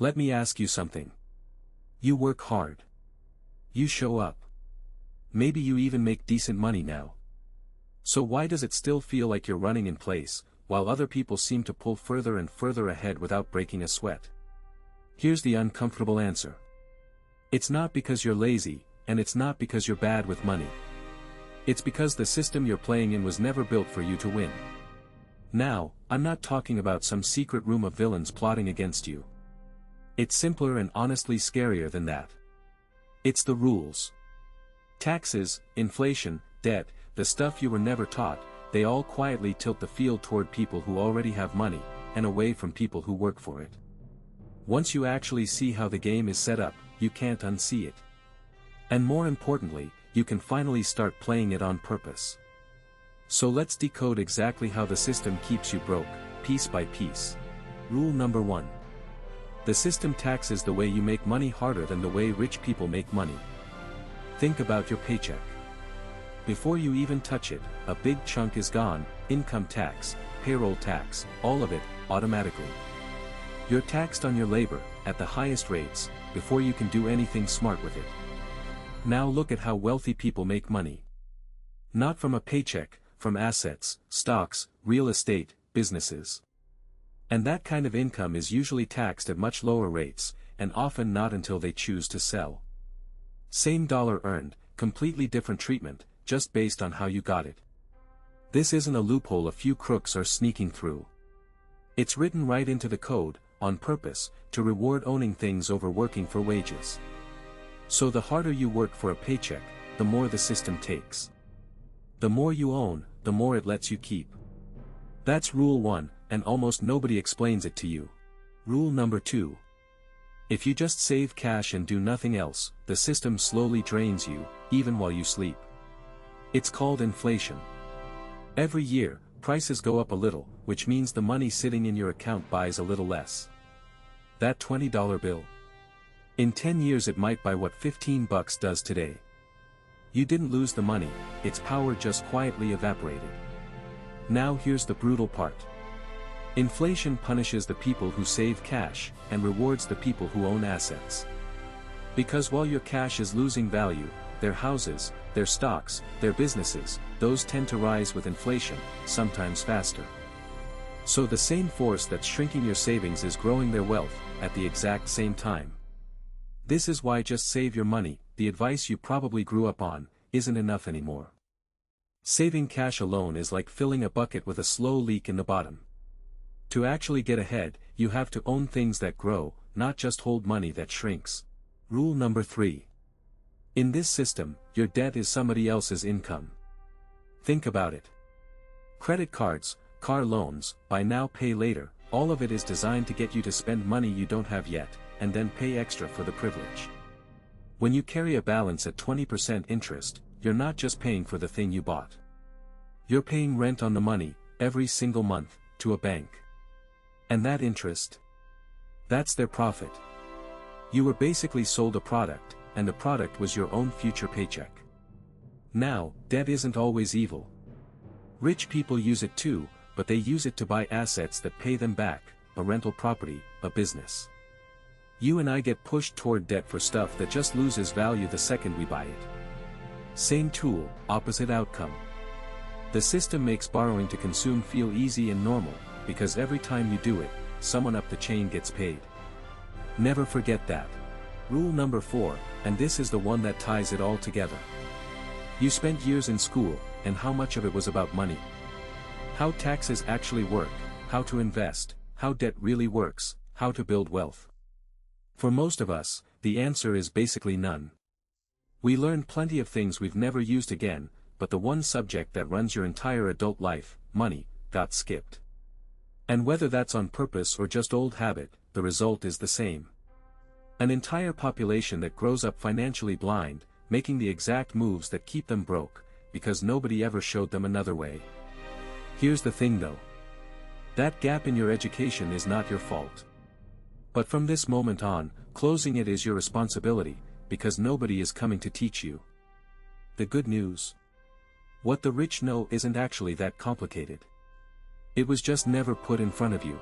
Let me ask you something. You work hard. You show up. Maybe you even make decent money now. So why does it still feel like you're running in place, while other people seem to pull further and further ahead without breaking a sweat? Here's the uncomfortable answer. It's not because you're lazy, and it's not because you're bad with money. It's because the system you're playing in was never built for you to win. Now, I'm not talking about some secret room of villains plotting against you. It's simpler and honestly scarier than that. It's the rules. Taxes, inflation, debt, the stuff you were never taught, they all quietly tilt the field toward people who already have money, and away from people who work for it. Once you actually see how the game is set up, you can't unsee it. And more importantly, you can finally start playing it on purpose. So let's decode exactly how the system keeps you broke, piece by piece. Rule number 1. The system taxes the way you make money harder than the way rich people make money. Think about your paycheck. Before you even touch it, a big chunk is gone: income tax, payroll tax, all of it, automatically. You're taxed on your labor, at the highest rates, before you can do anything smart with it. Now look at how wealthy people make money. Not from a paycheck, from assets, stocks, real estate, businesses. And that kind of income is usually taxed at much lower rates, and often not until they choose to sell. Same dollar earned, completely different treatment, just based on how you got it. This isn't a loophole a few crooks are sneaking through. It's written right into the code, on purpose, to reward owning things over working for wages. So the harder you work for a paycheck, the more the system takes. The more you own, the more it lets you keep. That's rule 1, and almost nobody explains it to you. Rule number 2. If you just save cash and do nothing else, the system slowly drains you, even while you sleep. It's called inflation. Every year, prices go up a little, which means the money sitting in your account buys a little less. That $20 bill. In 10 years it might buy what $15 does today. You didn't lose the money, its power just quietly evaporated. Now here's the brutal part. Inflation punishes the people who save cash, and rewards the people who own assets. Because while your cash is losing value, their houses, their stocks, their businesses, those tend to rise with inflation, sometimes faster. So the same force that's shrinking your savings is growing their wealth, at the exact same time. This is why just save your money, the advice you probably grew up on, isn't enough anymore. Saving cash alone is like filling a bucket with a slow leak in the bottom. To actually get ahead, you have to own things that grow, not just hold money that shrinks. Rule number 3. In this system, your debt is somebody else's income. Think about it. Credit cards, car loans, buy now pay later, all of it is designed to get you to spend money you don't have yet, and then pay extra for the privilege. When you carry a balance at 20% interest, you're not just paying for the thing you bought. You're paying rent on the money, every single month, to a bank. And that interest? That's their profit. You were basically sold a product, and the product was your own future paycheck. Now, debt isn't always evil. Rich people use it too, but they use it to buy assets that pay them back, a rental property, a business. You and I get pushed toward debt for stuff that just loses value the second we buy it. Same tool, opposite outcome. The system makes borrowing to consume feel easy and normal, because every time you do it, someone up the chain gets paid. Never forget that. Rule number 4, and this is the one that ties it all together. You spent years in school, and how much of it was about money? How taxes actually work, how to invest, how debt really works, how to build wealth. For most of us, the answer is basically none. We learned plenty of things we've never used again, but the one subject that runs your entire adult life, money, got skipped. And whether that's on purpose or just old habit, the result is the same. An entire population that grows up financially blind, making the exact moves that keep them broke, because nobody ever showed them another way. Here's the thing though. That gap in your education is not your fault. But from this moment on, closing it is your responsibility, because nobody is coming to teach you. The good news? What the rich know isn't actually that complicated. It was just never put in front of you.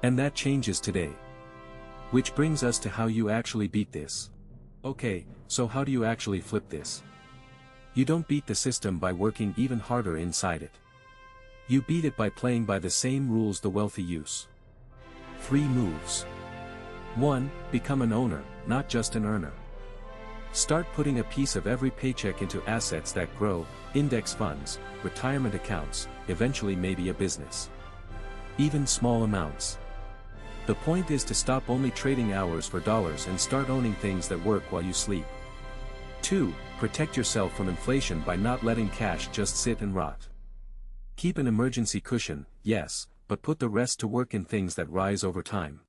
And that changes today. Which brings us to how you actually beat this. Okay, so how do you actually flip this? You don't beat the system by working even harder inside it. You beat it by playing by the same rules the wealthy use. 3 moves. 1. Become an owner, not just an earner. Start putting a piece of every paycheck into assets that grow, index funds, retirement accounts, eventually maybe a business. Even small amounts. The point is to stop only trading hours for dollars and start owning things that work while you sleep. 2. Protect yourself from inflation by not letting cash just sit and rot. Keep an emergency cushion, yes, but put the rest to work in things that rise over time.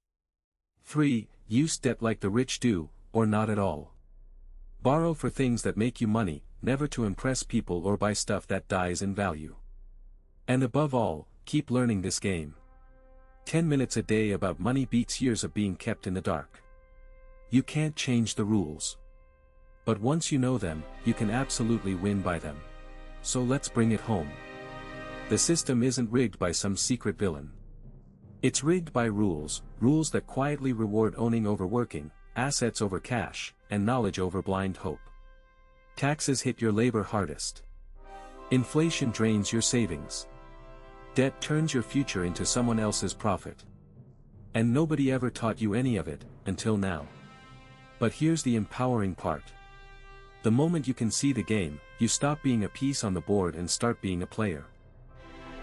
3. Use debt like the rich do, or not at all. Borrow for things that make you money, never to impress people or buy stuff that dies in value. And above all, keep learning this game. 10 minutes a day about money beats years of being kept in the dark. You can't change the rules. But once you know them, you can absolutely win by them. So let's bring it home. The system isn't rigged by some secret villain. It's rigged by rules, rules that quietly reward owning over working, assets over cash, and knowledge over blind hope. Taxes hit your labor hardest. Inflation drains your savings. Debt turns your future into someone else's profit. And nobody ever taught you any of it, until now. But here's the empowering part. The moment you can see the game, you stop being a piece on the board and start being a player.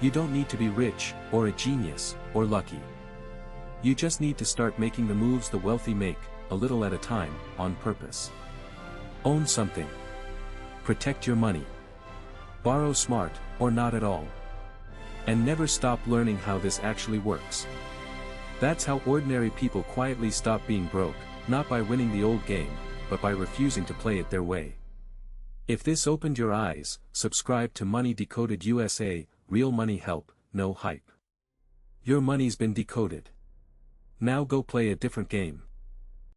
You don't need to be rich, or a genius, or lucky. You just need to start making the moves the wealthy make, a little at a time, on purpose. Own something. Protect your money. Borrow smart, or not at all. And never stop learning how this actually works. That's how ordinary people quietly stop being broke, not by winning the old game, but by refusing to play it their way. If this opened your eyes, subscribe to Money Decoded USA, real money help, no hype. Your money's been decoded. Now go play a different game.